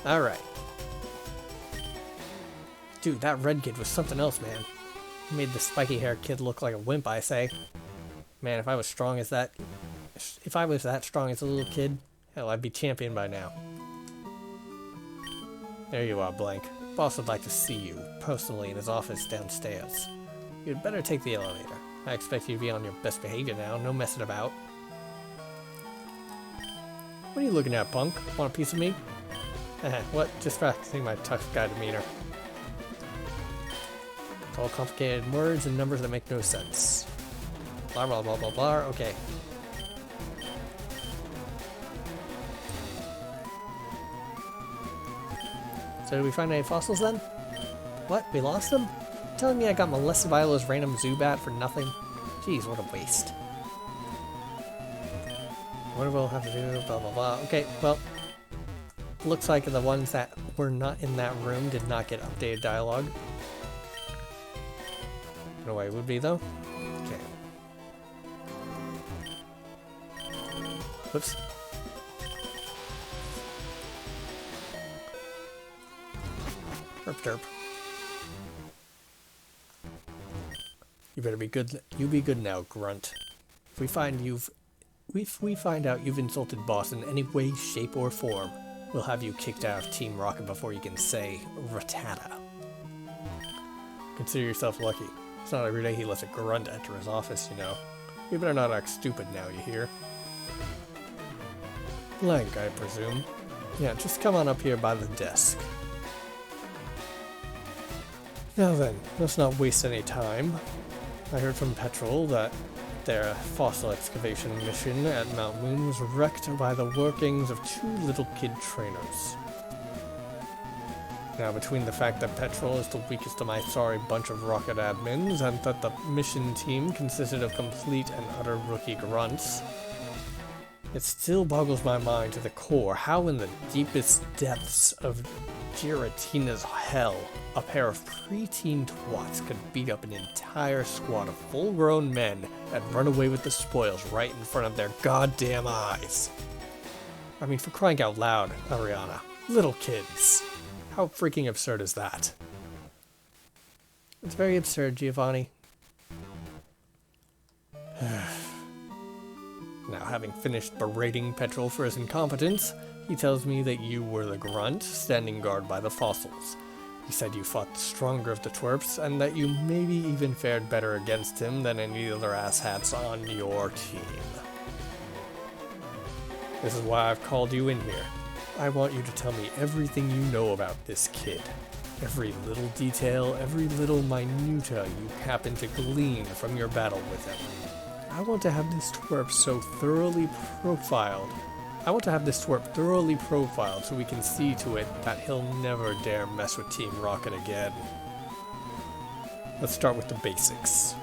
Alright. Dude, that red kid was something else, man. He made the spiky-haired kid look like a wimp, I say. Man, if I was strong as that... If I was that strong as a little kid, hell, I'd be champion by now. There you are, Blank. Boss would like to see you, personally, in his office downstairs. You'd better take the elevator. I expect you to be on your best behavior now, no messing about. What are you looking at, punk? Want a piece of me? What? Just practicing my tough guy demeanor. It's all complicated words and numbers that make no sense. Blah blah blah blah blah. Okay. So did we find any fossils then? What? We lost them? You're telling me I got molested by those random Zubat for nothing? Jeez, what a waste. What do we'll have to do? Blah blah blah. Okay, well, looks like the ones that were not in that room did not get updated dialogue. No way it would be though. Okay. Whoops. Derp derp. You better be good. You be good now, Grunt. If we find out you've insulted Boss in any way, shape, or form, we'll have you kicked out of Team Rocket before you can say Rattata. Consider yourself lucky. It's not every day he lets a grunt enter his office, you know. You better not act stupid now, you hear? Blank, I presume. Yeah, just come on up here by the desk. Now then, let's not waste any time. I heard from Petrol that their fossil excavation mission at Mount Moon was wrecked by the workings of two little kid trainers. Now, between the fact that Petrol is the weakest of my sorry bunch of rocket admins, and that the mission team consisted of complete and utter rookie grunts, it still boggles my mind to the core how in the deepest depths of Giratina's hell a pair of preteen twats could beat up an entire squad of full-grown men and run away with the spoils right in front of their goddamn eyes. I mean, for crying out loud, Ariana. Little kids. How freaking absurd is that? It's very absurd, Giovanni. Now, having finished berating Petrol for his incompetence, he tells me that you were the grunt standing guard by the fossils. He said you fought the stronger of the twerps, and that you maybe even fared better against him than any other asshats on your team. This is why I've called you in here. I want you to tell me everything you know about this kid. Every little detail, every little minutia you happen to glean from your battle with him. I want to have this twerp thoroughly profiled so we can see to it that he'll never dare mess with Team Rocket again. Let's start with the basics.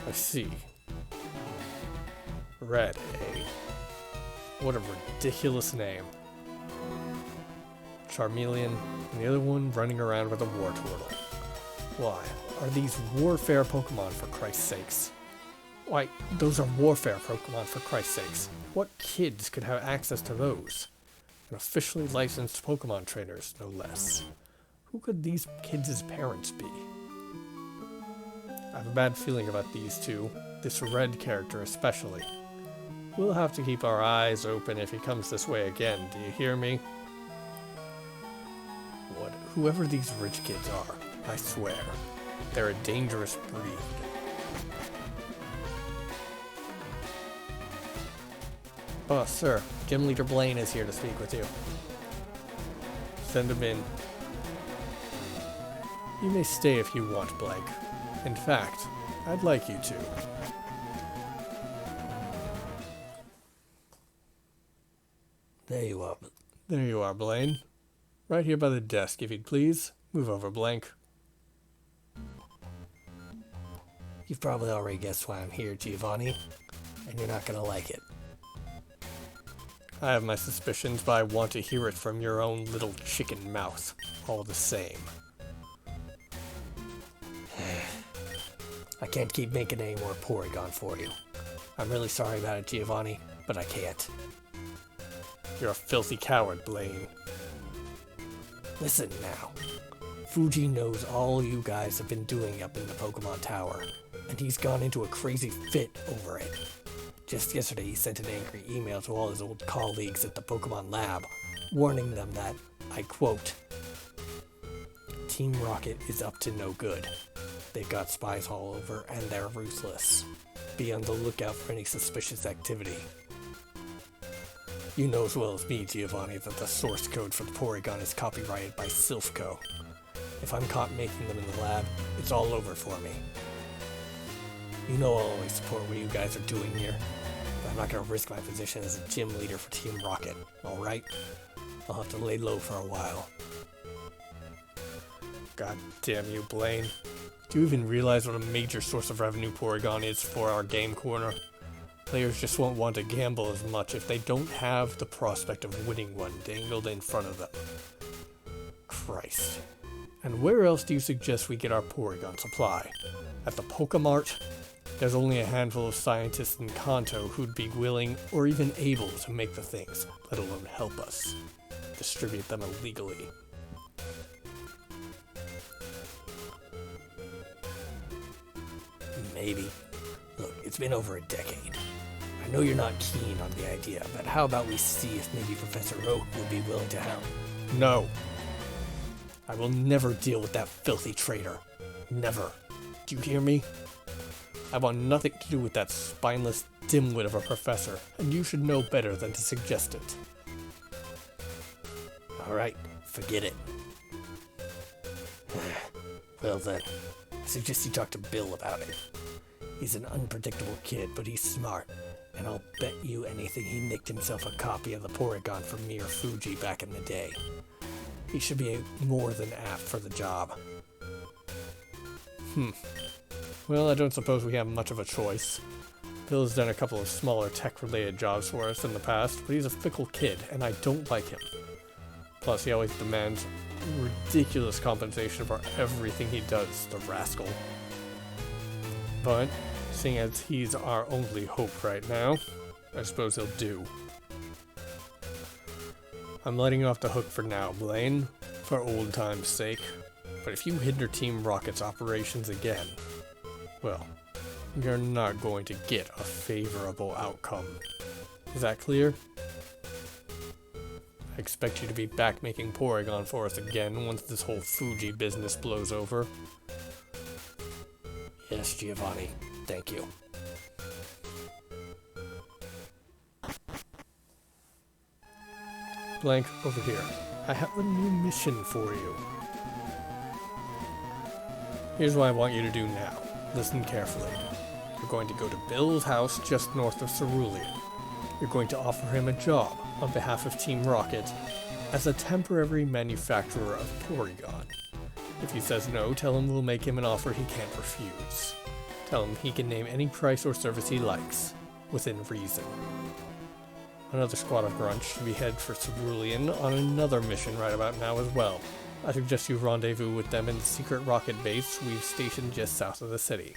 I see. Red, eh? What a ridiculous name. Charmeleon, and the other one running around with a Wartortle. Why, are these warfare Pokemon for Christ's sakes? Why, those are warfare Pokemon for Christ's sakes. What kids could have access to those? And officially licensed Pokemon trainers, no less. Who could these kids' parents be? I have a bad feeling about these two, this red character especially. We'll have to keep our eyes open if he comes this way again, do you hear me? Whoever these rich kids are, I swear, they're a dangerous breed. Oh, sir, Gym Leader Blaine is here to speak with you. Send him in. You may stay if you want, Blank. In fact, I'd like you to. There you are, Blaine. Right here by the desk, if you'd please. Move over, Blank. You've probably already guessed why I'm here, Giovanni, and you're not gonna like it. I have my suspicions, but I want to hear it from your own little chicken mouth, all the same. I can't keep making any more Porygon for you. I'm really sorry about it, Giovanni, but I can't. You're a filthy coward, Blaine. Listen now. Fuji knows all you guys have been doing up in the Pokemon Tower, and he's gone into a crazy fit over it. Just yesterday he sent an angry email to all his old colleagues at the Pokemon Lab, warning them that, I quote, Team Rocket is up to no good. They've got spies all over, and they're ruthless. Be on the lookout for any suspicious activity. You know as well as me, Giovanni, that the source code for the Porygon is copyrighted by Silphco. If I'm caught making them in the lab, it's all over for me. You know I'll always support what you guys are doing here, but I'm not going to risk my position as a gym leader for Team Rocket, alright? I'll have to lay low for a while. God damn you, Blaine. Do you even realize what a major source of revenue Porygon is for our game corner? Players just won't want to gamble as much if they don't have the prospect of winning one dangled in front of them. Christ. And where else do you suggest we get our Porygon supply? At the Pokemart? There's only a handful of scientists in Kanto who'd be willing or even able to make the things, let alone help us distribute them illegally. Maybe. Look, it's been over a decade. I know you're not keen on the idea, but how about we see if maybe Professor Oak would be willing to help? No. I will never deal with that filthy traitor. Never. Do you hear me? I want nothing to do with that spineless dimwit of a professor, and you should know better than to suggest it. Alright, forget it. Well then, I suggest you talk to Bill about it. He's an unpredictable kid, but he's smart, and I'll bet you anything he nicked himself a copy of the Porygon from me or Fuji back in the day. He should be more than apt for the job. Well, I don't suppose we have much of a choice. Bill's done a couple of smaller tech-related jobs for us in the past, but he's a fickle kid, and I don't like him. Plus, he always demands ridiculous compensation for everything he does, the rascal. But, seeing as he's our only hope right now, I suppose he'll do. I'm letting you off the hook for now, Blaine, for old time's sake. But if you hinder Team Rocket's operations again, well, you're not going to get a favorable outcome. Is that clear? I expect you to be back making Porygon for us again once this whole Fuji business blows over. Yes, Giovanni. Thank you. Blank, over here. I have a new mission for you. Here's what I want you to do now. Listen carefully. You're going to go to Bill's house just north of Cerulean. You're going to offer him a job on behalf of Team Rocket as a temporary manufacturer of Porygon. If he says no, tell him we'll make him an offer he can't refuse. Tell him he can name any price or service he likes, within reason. Another squad of grunts should be headed for Cerulean on another mission right about now as well. I suggest you rendezvous with them in the secret rocket base we've stationed just south of the city.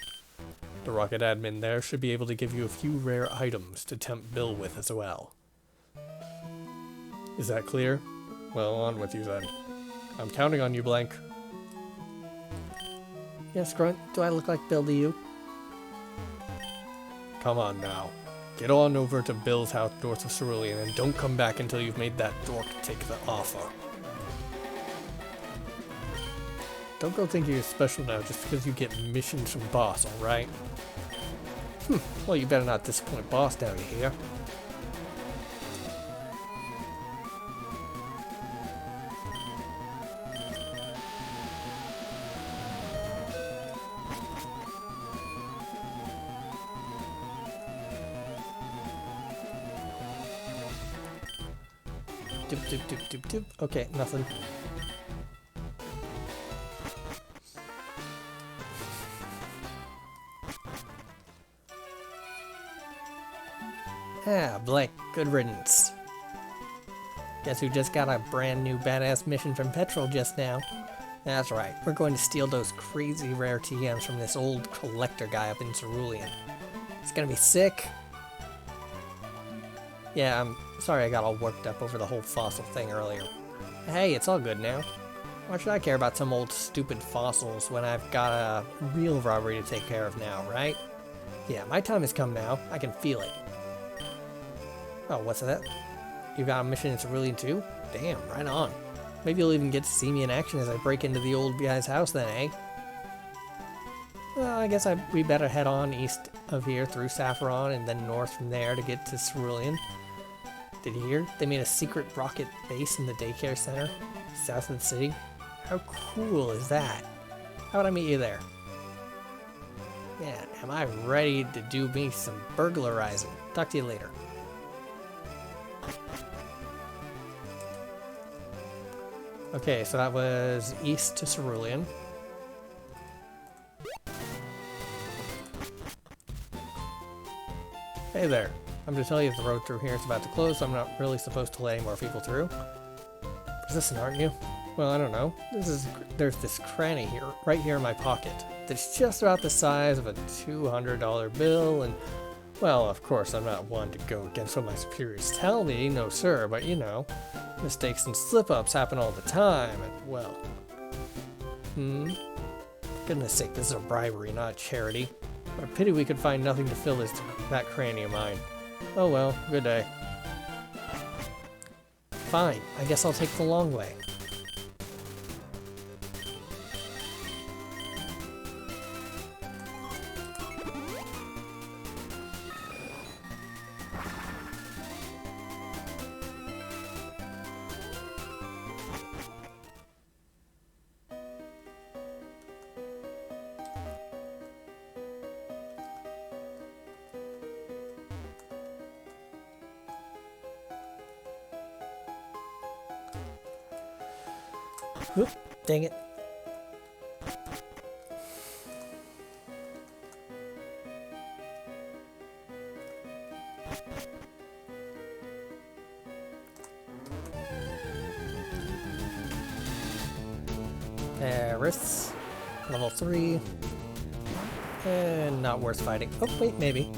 The rocket admin there should be able to give you a few rare items to tempt Bill with as well. Is that clear? Well, on with you then. I'm counting on you, Blank. Yes, Grunt. Do I look like Bill to you? Come on now. Get on over to Bill's house north of Cerulean and don't come back until you've made that dork take the offer. Don't go thinking you're special now just because you get missions from Boss, alright? Well, you better not disappoint Boss down here. Doop, doop, doop, doop, doop. Okay, nothing. Ah, Blake, good riddance. Guess who just got a brand new badass mission from Petrol just now? That's right, we're going to steal those crazy rare TMs from this old collector guy up in Cerulean. It's gonna be sick. Yeah, I'm sorry I got all worked up over the whole fossil thing earlier. Hey, it's all good now. Why should I care about some old stupid fossils when I've got a real robbery to take care of now, right? Yeah, my time has come now. I can feel it. Oh, what's that? You got a mission in Cerulean too? Damn, right on. Maybe you'll even get to see me in action as I break into the old guy's house then, eh? Well, I guess we better head on east of here through Saffron and then north from there to get to Cerulean. Did you hear? They made a secret rocket base in the daycare center, south of the city. How cool is that? How would I meet you there? Yeah, am I ready to do me some burglarizing? Talk to you later. Okay, so that was east to Cerulean. Hey there. I'm to tell you the road through here is about to close, so I'm not really supposed to let any more people through. Persistent, aren't you? Well, I don't know. There's this cranny here, right here in my pocket, that's just about the size of a $200 bill, and, well, of course, I'm not one to go against what my superiors tell me, no sir, but you know, mistakes and slip-ups happen all the time, and, well... Goodness sake, this is a bribery, not a charity. What a pity we could find nothing to fill that cranny of mine. Oh well, good day. Fine, I guess I'll take the long way. Oop, dang it. Paris, level 3, and not worth fighting. Oh wait, maybe.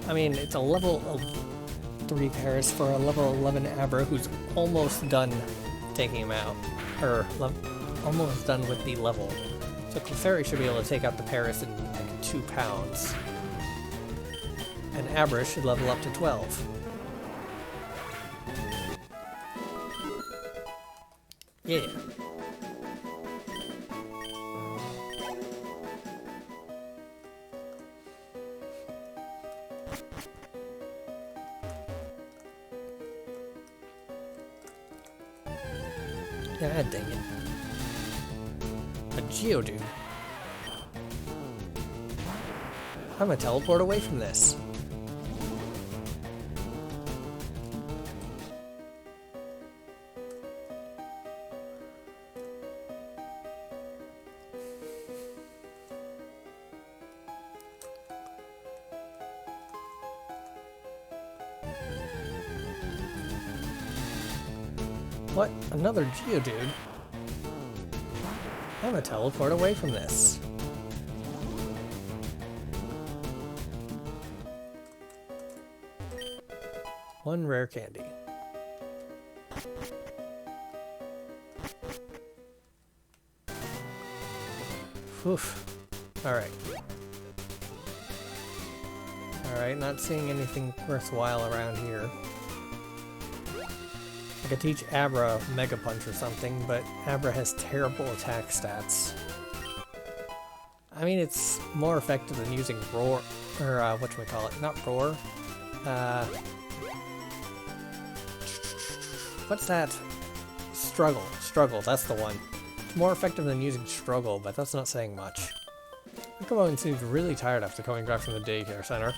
I mean, it's a level 3 Paris for a level 11 Abra who's almost done taking him out. Or almost done with the level. So Clefairy should be able to take out the Paris in like 2 pounds. And Abra should level up to 12. Yeah. God dang it. A Geodude. I'm gonna teleport away from this. What? Another Geodude? I'm gonna teleport away from this. One rare candy. Oof. Alright. Alright, not seeing anything worthwhile around here. I could teach Abra Mega Punch or something, but Abra has terrible attack stats. I mean, it's more effective than using Roar, or whatchamacallit, not Roar. What's that? Struggle. Struggle, that's the one. It's more effective than using Struggle, but that's not saying much. Pokemon seems really tired after coming back from the daycare center.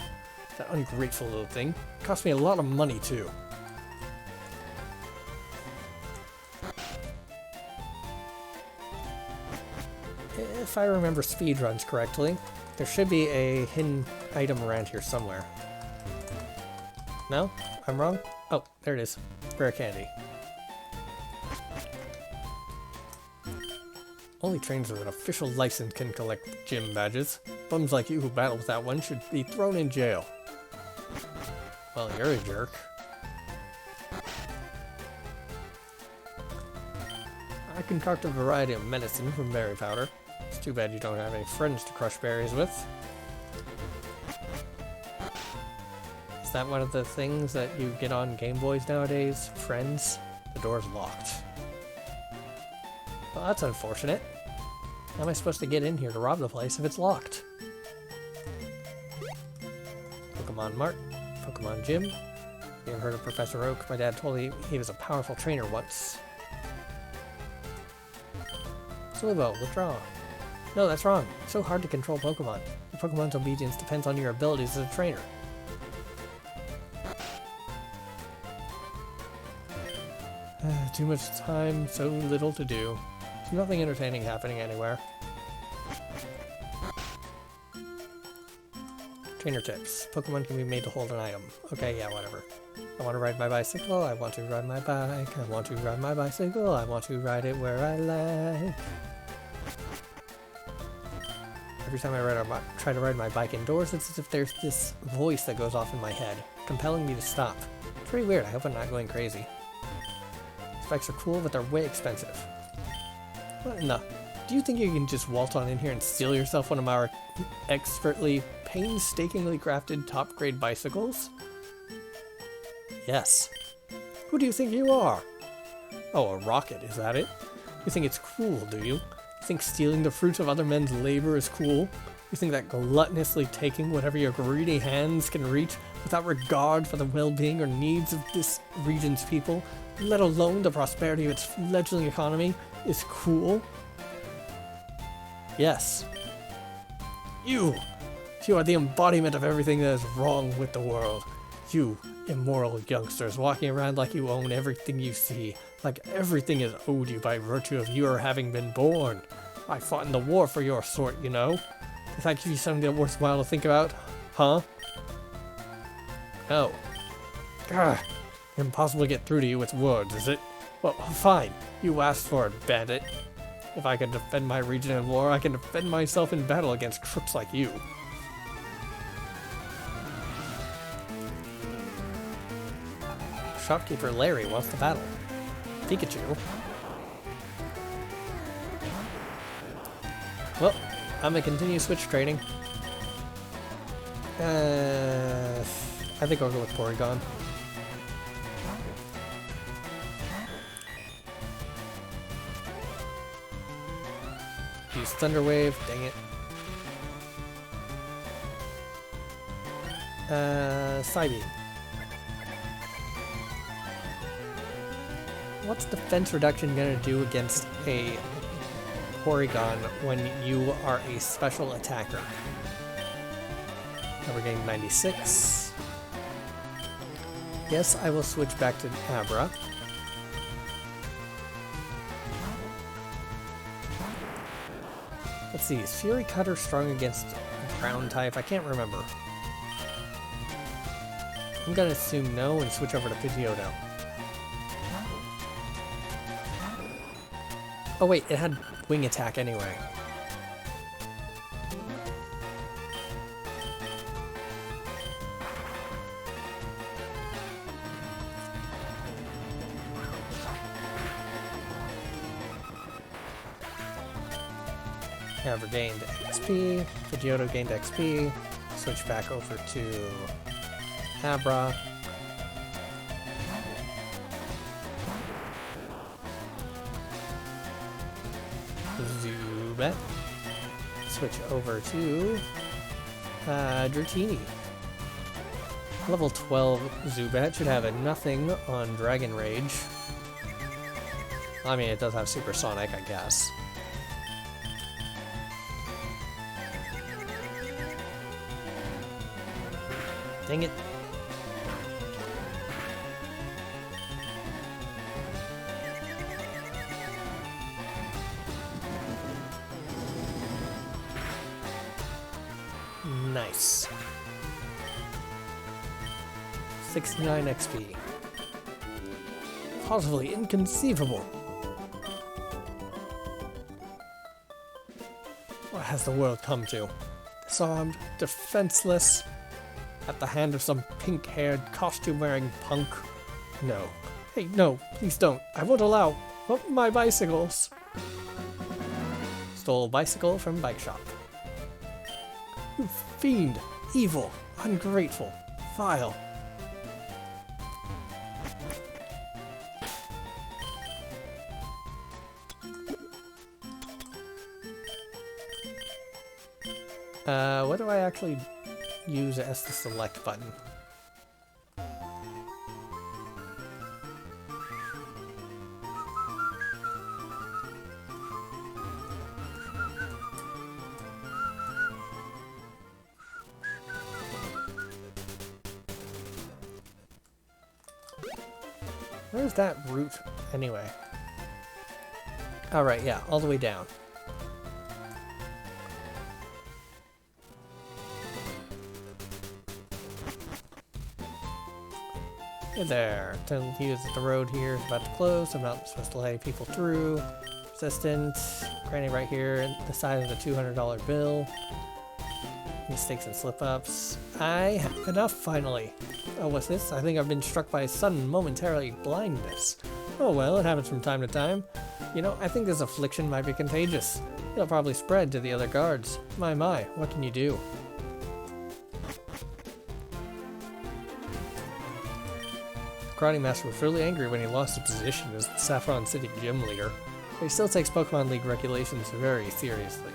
That ungrateful little thing. Cost me a lot of money, too. If I remember speedruns correctly, there should be a hidden item around here somewhere. No? I'm wrong? Oh, there it is. Rare candy. Only trainers with an official license can collect gym badges. Bums like you who battle without one should be thrown in jail. Well, you're a jerk. I concoct a variety of medicine from berry powder. It's too bad you don't have any friends to crush berries with. Is that one of the things that you get on Game Boys nowadays? Friends? The door's locked. Well, that's unfortunate. How am I supposed to get in here to rob the place if it's locked? Pokemon Mart, Pokemon Gym. You ever heard of Professor Oak? My dad told me he was a powerful trainer once. Slibo, withdraw. No, that's wrong. It's so hard to control Pokemon. Your Pokemon's obedience depends on your abilities as a trainer. Too much time, so little to do. There's nothing entertaining happening anywhere. Trainer tips. Pokemon can be made to hold an item. Okay, yeah, whatever. I want to ride my bicycle. I want to ride my bike. I want to ride my bicycle. I want to ride it where I like. Every time I try to ride my bike indoors, it's as if there's this voice that goes off in my head, compelling me to stop. It's pretty weird. I hope I'm not going crazy. These bikes are cool, but they're way expensive. What in the... Do you think you can just waltz on in here and steal yourself one of our expertly, painstakingly crafted top-grade bicycles? Yes. Who do you think you are? Oh, a rocket, is that it? You think it's cool, do you? You think stealing the fruits of other men's labor is cool? You think that gluttonously taking whatever your greedy hands can reach without regard for the well-being or needs of this region's people, let alone the prosperity of its fledgling economy, is cool? Yes. You are the embodiment of everything that is wrong with the world. You immoral youngsters walking around like you own everything you see, like everything is owed you by virtue of your having been born. I fought in the war for your sort, you know. Does that give you something worthwhile to think about? Huh? No. Gah. Impossible to get through to you with words, is it? Well, fine. You asked for it, bandit. If I can defend my region in war, I can defend myself in battle against crooks like you. Shopkeeper Larry wants to battle. Pikachu. Well, I'm gonna continue switch trading. I think I'll go with Porygon. Use Thunder Wave, dang it. Psybeam. What's defense reduction gonna do against a Porygon when you are a special attacker? Now we're getting 96. Yes, I will switch back to Abra. Let's see, is Fury Cutter strong against ground type? I can't remember. I'm gonna assume no and switch over to Pidgeotto. Oh wait, it had wing attack anyway. Have gained XP, Pidgeotto gained XP, switch back over to Abra. Zubat. Switch over to Dratini. Level 12 Zubat should have a nothing on Dragon Rage. I mean, it does have Supersonic, I guess. Dang it. Nice. 69 XP. Positively inconceivable. What has the world come to? Disarmed, defenseless, at the hand of some pink-haired, costume-wearing punk? No. Hey, no, please don't. I won't allow... Oh, my bicycles! Stole bicycle from bike shop. You fiend! Evil! Ungrateful! Vile! What do I actually use as the select button? Where's that route anyway? Alright, yeah, all the way down. Hey there, tell you that the road here is about to close. I'm not supposed to let people through. Resistant, granny right here, the size of the $200 bill. Mistakes and slip-ups. I have enough finally. Oh, what's this? I think I've been struck by sudden, momentarily blindness. Oh well, it happens from time to time. You know, I think this affliction might be contagious. It'll probably spread to the other guards. My, what can you do? The Karate Master was really angry when he lost his position as the Saffron City gym leader. But he still takes Pokemon League regulations very seriously.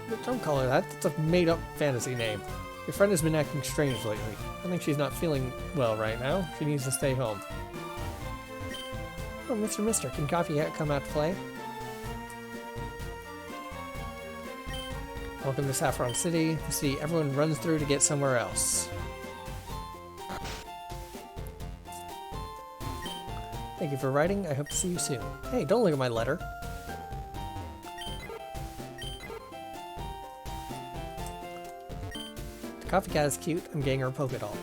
But don't call her that. That's a made-up fantasy name. Your friend has been acting strange lately. I think she's not feeling well right now. She needs to stay home. Oh, Mister, can Coffee come out to play? Welcome to Saffron City, the city everyone runs through to get somewhere else. Thank you for writing. I hope to see you soon. Hey, don't look at my letter. The Coffee Cat is cute. I'm getting her a Pokédoll.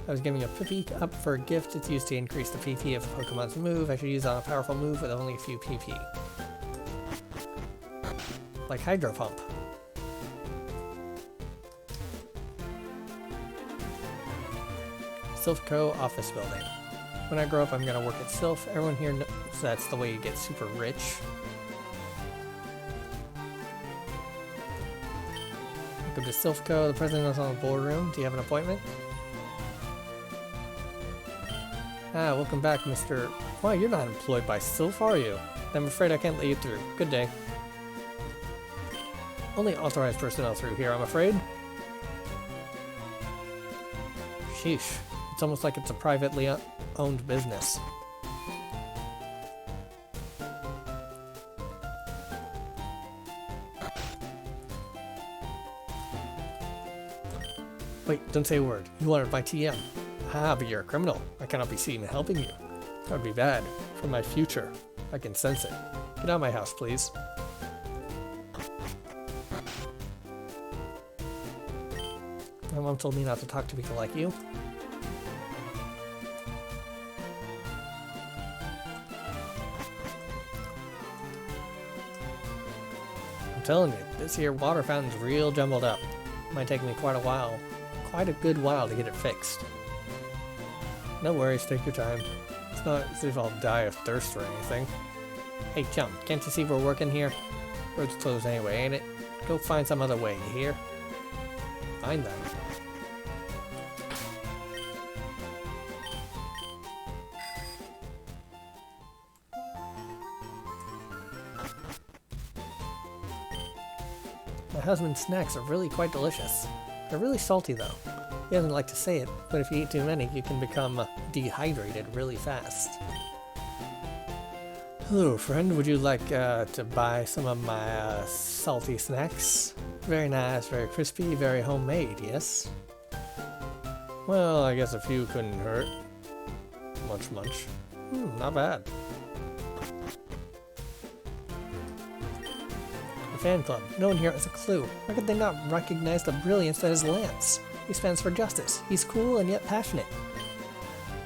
I was giving a PP up for a gift. It's used to increase the PP of a Pokemon's move. I should use it on a powerful move with only a few PP. Like Hydro Pump. Silph Co. office building. When I grow up, I'm gonna work at Silph. Everyone here knows that's the way you get super rich. Welcome to Silph Co. The president is on the boardroom. Do you have an appointment? Ah, welcome back, Mr. Why, you're not employed by Silph, are you? I'm afraid I can't let you through. Good day. Only authorized personnel through here, I'm afraid. Sheesh. It's almost like it's a privately owned business. Wait, don't say a word. You wanted my TM. Ah, but you're a criminal. I cannot be seen helping you. That would be bad. For my future. I can sense it. Get out of my house, please. My mom told me not to talk to people like you. I'm telling you, this here water fountain's real jumbled up. Might take me quite a good while to get it fixed. No worries, take your time. It's not as if I'll die of thirst or anything. Hey chum, can't you see we're working here? Road's closed anyway, ain't it? Go find some other way, you hear? Fine then. My husband's snacks are really quite delicious. They're really salty though. He doesn't like to say it, but if you eat too many, you can become dehydrated really fast. Hello friend, would you like to buy some of my salty snacks? Very nice, very crispy, very homemade, yes? Well, I guess a few couldn't hurt. Munch. Not bad. Fan club. No one here has a clue. How could they not recognize the brilliance that is Lance? He stands for justice. He's cool and yet passionate.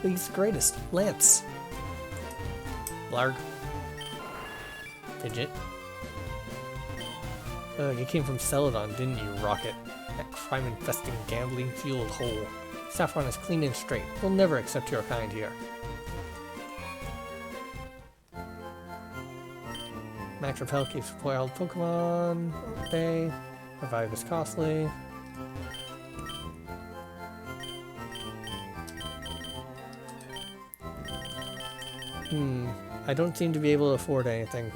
He's the greatest. Lance. Blarg. Fidget. You came from Celadon, didn't you, Rocket? That crime-infesting, gambling-fueled hole. Saffron is clean and straight. We'll never accept your kind here. Max Repel keeps wild Pokemon. Okay. Revive is costly. I don't seem to be able to afford anything.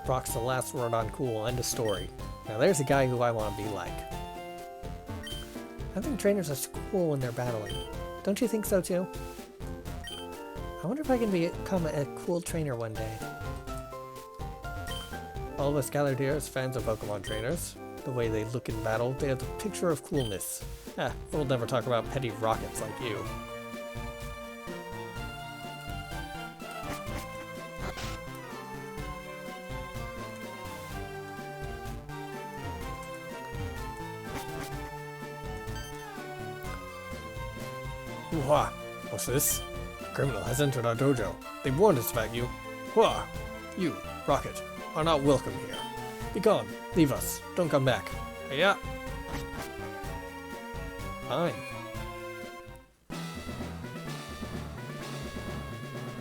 Brock's the last word on cool, end of story. Now there's a guy who I want to be like. I think trainers are cool when they're battling. Don't you think so too? I wonder if I can become a cool trainer one day. All of us gathered here as fans of Pokemon trainers. The way they look in battle, they have the picture of coolness. We'll never talk about petty rockets like you. Hua! What's this? A criminal has entered our dojo. They warned us about you. Hua! You, Rocket, are not welcome here. Be gone. Leave us. Don't come back. Yeah. Fine.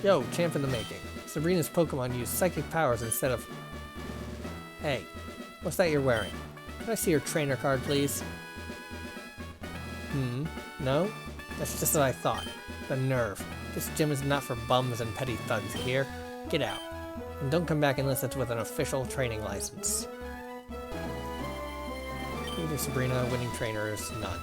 Yo, champ in the making. Sabrina's Pokemon use psychic powers instead of... Hey, what's that you're wearing? Can I see your trainer card, please? No? That's just what I thought. The nerve. This gym is not for bums and petty thugs here. Get out. And don't come back unless it's with an official training license. Either Sabrina, winning trainers, none.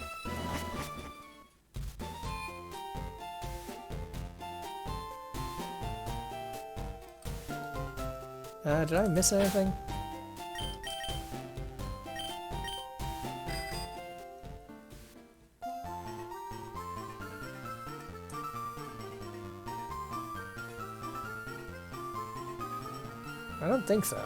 Did I miss anything? I don't think so.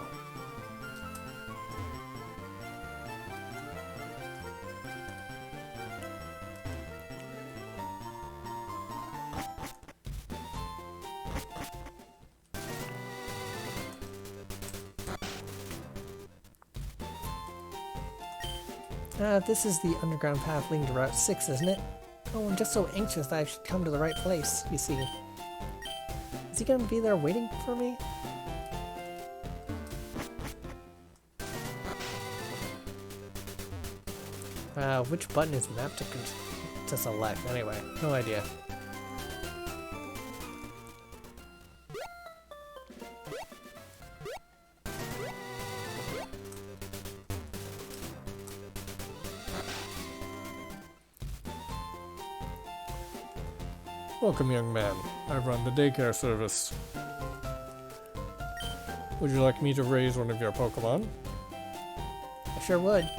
This is the underground path leading to Route 6, isn't it? Oh, I'm just so anxious that I should come to the right place, you see. Is he gonna be there waiting for me? Which button is mapped to select? Anyway, no idea. Welcome, young man. I run the daycare service. Would you like me to raise one of your Pokemon? I sure would.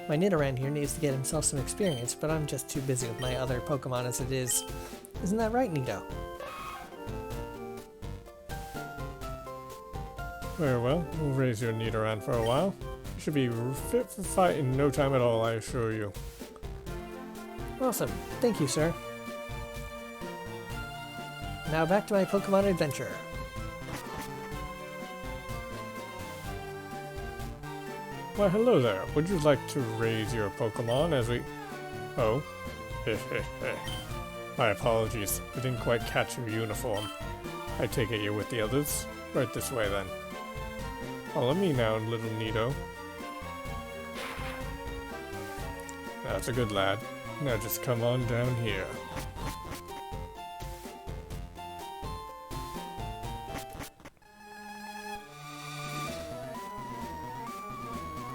My Nidoran here needs to get himself some experience, but I'm just too busy with my other Pokemon as it is. Isn't that right, Nido? Very well. We'll raise your Nidoran for a while. You should be fit for fight in no time at all, I assure you. Awesome. Thank you, sir. Now back to my Pokemon adventure. Why, hello there. Would you like to raise your Pokemon as we... Oh. My apologies. I didn't quite catch your uniform. I take it you're with the others. Right this way, then. Follow me now, little Nido. That's a good lad. Now just come on down here.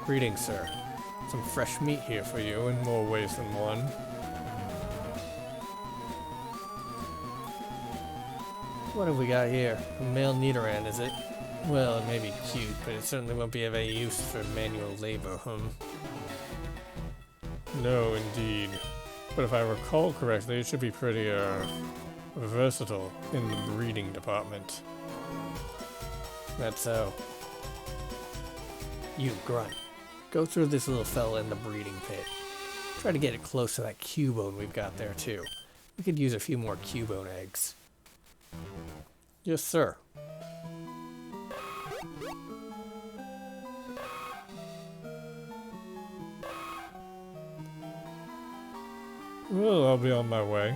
Greetings, sir. Some fresh meat here for you in more ways than one. What have we got here? A male Nidoran, is it? Well, it may be cute, but it certainly won't be of any use for manual labor, No, indeed. But if I recall correctly, it should be pretty, versatile in the breeding department. That's so. You, Grunt. Go through this little fella in the breeding pit. Try to get it close to that Cubone we've got there, too. We could use a few more Cubone eggs. Yes, sir. Well, I'll be on my way.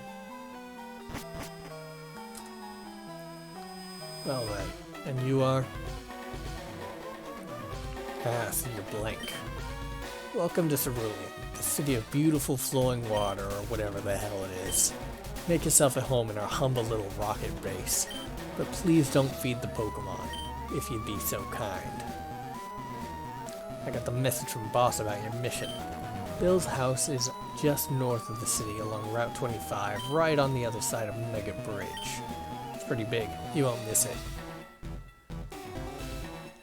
Well then, and you are? Ah, so you're blank. Welcome to Cerulean, the city of beautiful flowing water, or whatever the hell it is. Make yourself at home in our humble little rocket base, but please don't feed the Pokemon, if you'd be so kind. I got the message from Boss about your mission. Bill's house is just north of the city along Route 25, right on the other side of Mega Bridge. It's pretty big, you won't miss it.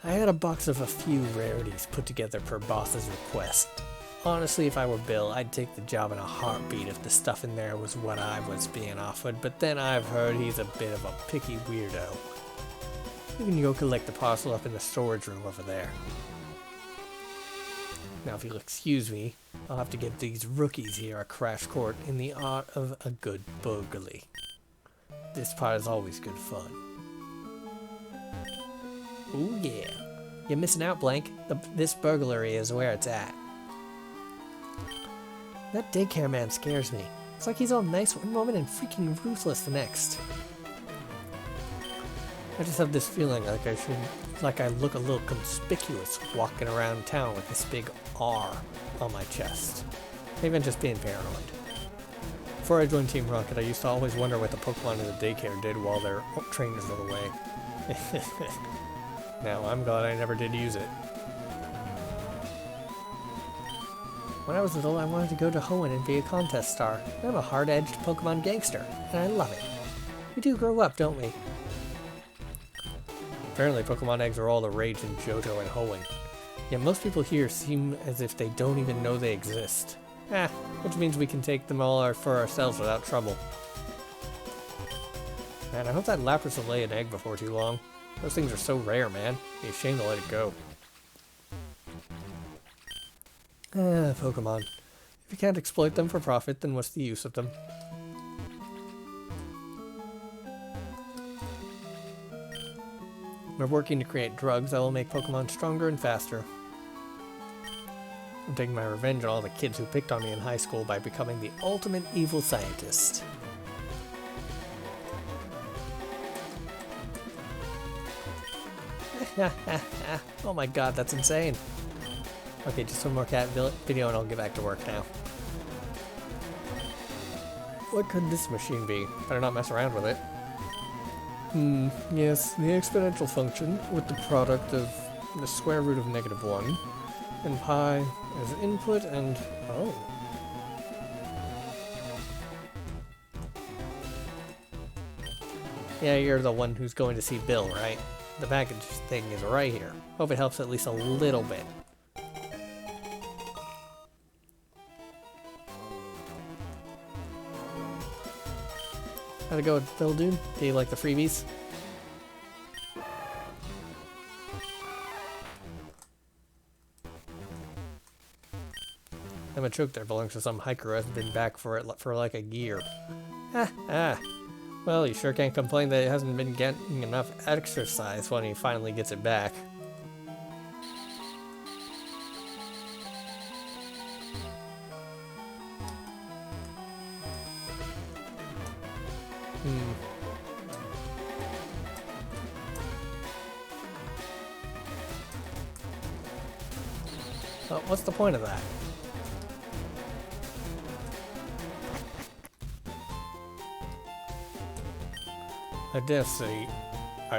I had a box of a few rarities put together per Boss's request. Honestly, if I were Bill, I'd take the job in a heartbeat if the stuff in there was what I was being offered, but then I've heard he's a bit of a picky weirdo. You can go collect the parcel up in the storage room over there. Now, if you'll excuse me, I'll have to give these rookies here a crash course in the art of a good burglary. This part is always good fun. Ooh yeah. You're missing out, Blank. This burglary is where it's at. That daycare man scares me. It's like he's all nice one moment and freaking ruthless the next. I just have this feeling like I look a little conspicuous walking around town with this big R on my chest. Maybe I'm just being paranoid. Before I joined Team Rocket, I used to always wonder what the Pokemon in the daycare did while their trainers were away. Now, I'm glad I never did use it. When I was little, I wanted to go to Hoenn and be a contest star. I'm a hard-edged Pokemon gangster, and I love it. We do grow up, don't we? Apparently, Pokemon eggs are all the rage in Johto and Hoenn. Yet most people here seem as if they don't even know they exist. Which means we can take them all for ourselves without trouble. Man, I hope that Lapras will lay an egg before too long. Those things are so rare, man. It'd be a shame to let it go. Pokemon. If you can't exploit them for profit, then what's the use of them? We're working to create drugs that will make Pokemon stronger and faster. I'm taking my revenge on all the kids who picked on me in high school by becoming the ultimate evil scientist. Oh my god, that's insane. Okay, just one more cat video and I'll get back to work now. What could this machine be? Better not mess around with it. Yes, the exponential function with the product of the square root of -1 and pi as input and... oh. Yeah, you're the one who's going to see Bill, right? The package thing is right here. Hope it helps at least a little bit. How'd it go with Bill, dude? Do you like the freebies? I'm a joke there belongs to some hiker who hasn't been back for like a year. Well, you sure can't complain that it hasn't been getting enough exercise when he finally gets it back. Oh, what's the point of that? I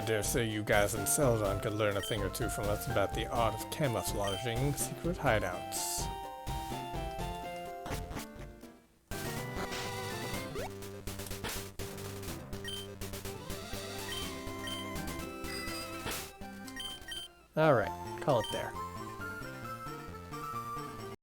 dare say you guys in Celadon could learn a thing or two from us about the art of camouflaging secret hideouts. Alright, call it there.